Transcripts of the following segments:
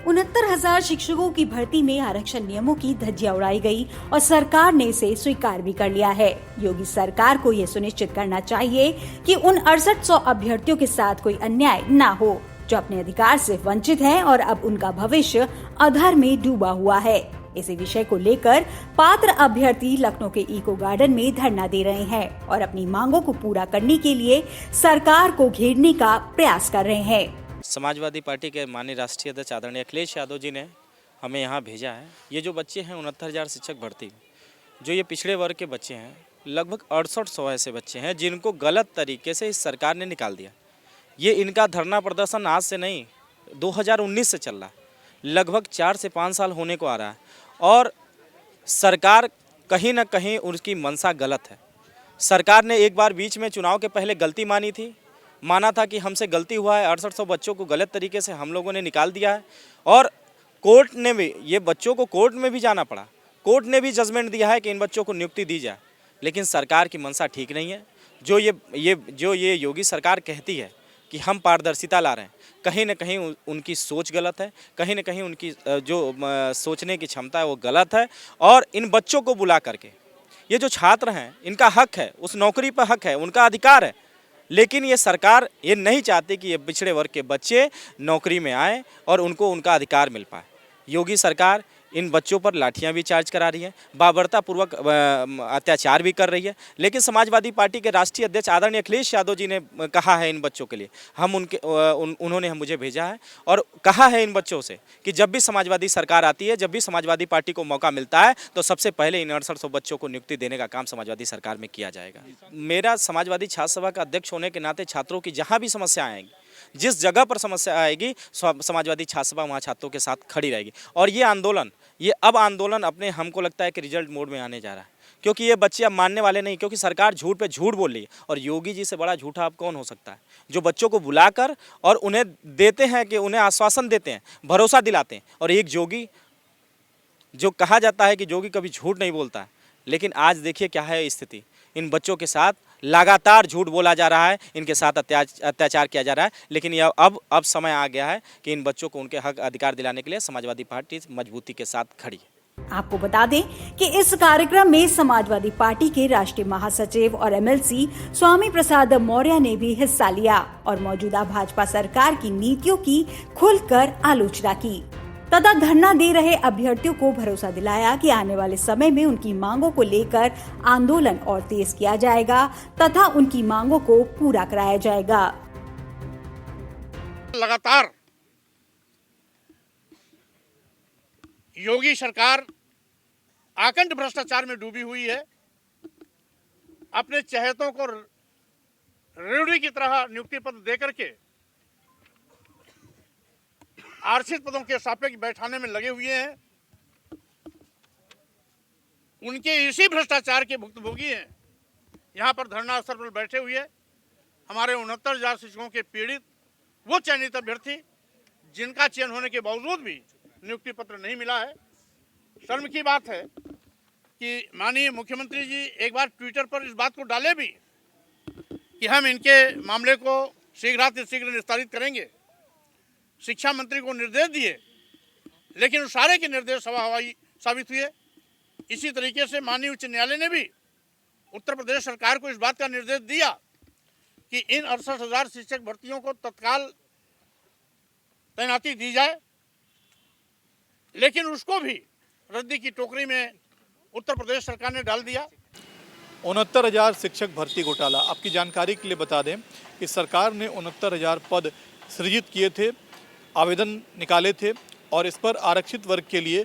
69,000 शिक्षकों की भर्ती में आरक्षण नियमों की धज्जियां उड़ाई गई और सरकार ने इसे स्वीकार भी कर लिया है। योगी सरकार को ये सुनिश्चित करना चाहिए कि उन 6800 अभ्यर्थियों के साथ कोई अन्याय न हो जो अपने अधिकार से वंचित हैं और अब उनका भविष्य अधर में डूबा हुआ है। इसी विषय को लेकर पात्र अभ्यर्थी लखनऊ के इको गार्डन में धरना दे रहे हैं और अपनी मांगों को पूरा करने के लिए सरकार को घेरने का प्रयास कर रहे हैं। समाजवादी पार्टी के माननीय राष्ट्रीय अध्यक्ष आदरणीय अखिलेश यादव जी ने हमें यहाँ भेजा है। ये जो बच्चे हैं 69,000 शिक्षक भर्ती, जो ये पिछड़े वर्ग के बच्चे हैं, लगभग 6800 ऐसे बच्चे हैं जिनको गलत तरीके से इस सरकार ने निकाल दिया। ये इनका धरना प्रदर्शन आज से नहीं 2019 से चल रहा है, लगभग 4 से 5 साल होने को आ रहा है और सरकार कहीं ना कहीं उनकी मंशा गलत है। सरकार ने एक बार बीच में चुनाव के पहले गलती माना था कि हमसे गलती हुआ है, 6800 बच्चों को गलत तरीके से हम लोगों ने निकाल दिया है और कोर्ट ने भी ये बच्चों को कोर्ट में भी जाना पड़ा। कोर्ट ने भी जजमेंट दिया है कि इन बच्चों को नियुक्ति दी जाए, लेकिन सरकार की मंशा ठीक नहीं है। जो ये योगी सरकार कहती है कि हम पारदर्शिता ला रहे हैं, कहीं ना कहीं उनकी सोच गलत है, कहीं ना कहीं उनकी जो सोचने की क्षमता है वो गलत है। और इन बच्चों को बुला करके, ये जो छात्र हैं इनका हक है, उस नौकरी पर हक है, उनका अधिकार है, लेकिन ये सरकार ये नहीं चाहती कि ये पिछड़े वर्ग के बच्चे नौकरी में आए और उनको उनका अधिकार मिल पाए। योगी सरकार इन बच्चों पर लाठियां भी चार्ज करा रही है, बाबरतापूर्वक अत्याचार भी कर रही है। लेकिन समाजवादी पार्टी के राष्ट्रीय अध्यक्ष आदरणीय अखिलेश यादव जी ने कहा है इन बच्चों के लिए, उन्होंने मुझे भेजा है और कहा है इन बच्चों से कि जब भी समाजवादी सरकार आती है, जब भी समाजवादी पार्टी को मौका मिलता है तो सबसे पहले इन 6800 बच्चों को नियुक्ति देने का काम समाजवादी सरकार में किया जाएगा। मेरा समाजवादी छात्र सभा का अध्यक्ष होने के नाते छात्रों की जहाँ भी समस्या आएगी, जिस जगह पर समस्या आएगी, समाजवादी छात्र सभा वहाँ छात्रों के साथ खड़ी रहेगी। और ये आंदोलन अपने हमको लगता है कि रिजल्ट मोड में आने जा रहा है, क्योंकि ये बच्चे अब मानने वाले नहीं, क्योंकि सरकार झूठ पे झूठ बोल रही है। और योगी जी से बड़ा झूठा अब कौन हो सकता है, जो बच्चों को बुलाकर और उन्हें देते हैं कि उन्हें आश्वासन देते हैं, भरोसा दिलाते हैं। और एक जोगी, जो कहा जाता है कि जोगी कभी झूठ नहीं बोलता है, लेकिन आज देखिए क्या है स्थिति। इन बच्चों के साथ लगातार झूठ बोला जा रहा है, इनके साथ अत्याचार किया जा रहा है। लेकिन यह अब समय आ गया है कि इन बच्चों को उनके हक अधिकार दिलाने के लिए समाजवादी पार्टी मजबूती के साथ खड़ी है। आपको बता दें कि इस कार्यक्रम में समाजवादी पार्टी के राष्ट्रीय महासचिव और एमएलसी स्वामी प्रसाद मौर्य ने भी हिस्सा लिया और मौजूदा भाजपा सरकार की नीतियों की खुलकर आलोचना की तथा धरना दे रहे अभ्यर्थियों को भरोसा दिलाया कि आने वाले समय में उनकी मांगों को लेकर आंदोलन और तेज किया जाएगा तथा उनकी मांगों को पूरा कराया जाएगा। लगातार योगी सरकार आकंठ भ्रष्टाचार में डूबी हुई है। अपने चहेतों को रेवड़ी की तरह नियुक्ति पत्र देकर के आरक्षित पदों के सापेक्ष बैठाने में लगे हुए हैं। उनके इसी भ्रष्टाचार के भुक्तभोगी हैं। यहाँ पर धरना स्थल पर बैठे हुए हमारे 69,000 शिक्षकों के पीड़ित वो चयनित अभ्यर्थी जिनका चयन होने के बावजूद भी नियुक्ति पत्र नहीं मिला है। शर्म की बात है कि माननीय मुख्यमंत्री जी एक बार ट्विटर पर इस बात को डाले भी कि हम इनके मामले को शीघ्र निस्तारित करेंगे। शिक्षा मंत्री को निर्देश दिए, लेकिन उस सारे के निर्देश हवाई साबित हुए। इसी तरीके से माननीय उच्च न्यायालय ने भी उत्तर प्रदेश सरकार को इस बात का निर्देश दिया कि इन 68,000 शिक्षक भर्तियों को तत्काल तैनाती दी जाए, लेकिन उसको भी रद्दी की टोकरी में उत्तर प्रदेश सरकार ने डाल दिया। 69,000 शिक्षक भर्ती घोटाला। आपकी जानकारी के लिए बता दें कि सरकार ने 69,000 पद सृजित किए थे, आवेदन निकाले थे और इस पर आरक्षित वर्ग के लिए,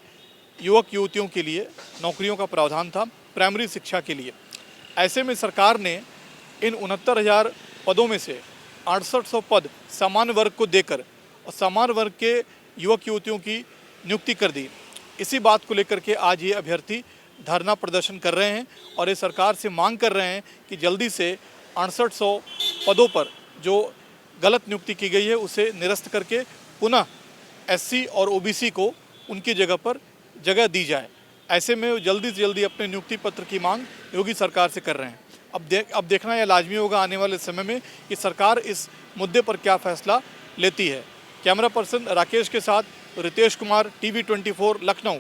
युवक युवतियों के लिए नौकरियों का प्रावधान था, प्राइमरी शिक्षा के लिए। ऐसे में सरकार ने इन 69,000 पदों में से 6800 पद समान वर्ग को देकर और समान वर्ग के युवक युवतियों की नियुक्ति कर दी। इसी बात को लेकर के आज ये अभ्यर्थी धरना प्रदर्शन कर रहे हैं और ये सरकार से मांग कर रहे हैं कि जल्दी से 6800 पदों पर जो गलत नियुक्ति की गई है उसे निरस्त करके पुनः एससी और ओबीसी को उनकी जगह पर जगह दी जाए। ऐसे में जल्दी से जल्दी अपने नियुक्ति पत्र की मांग योगी सरकार से कर रहे हैं। अब देखना यह लाजमी होगा आने वाले समय में कि सरकार इस मुद्दे पर क्या फैसला लेती है। कैमरा पर्सन राकेश के साथ रितेश कुमार, TV 24 लखनऊ।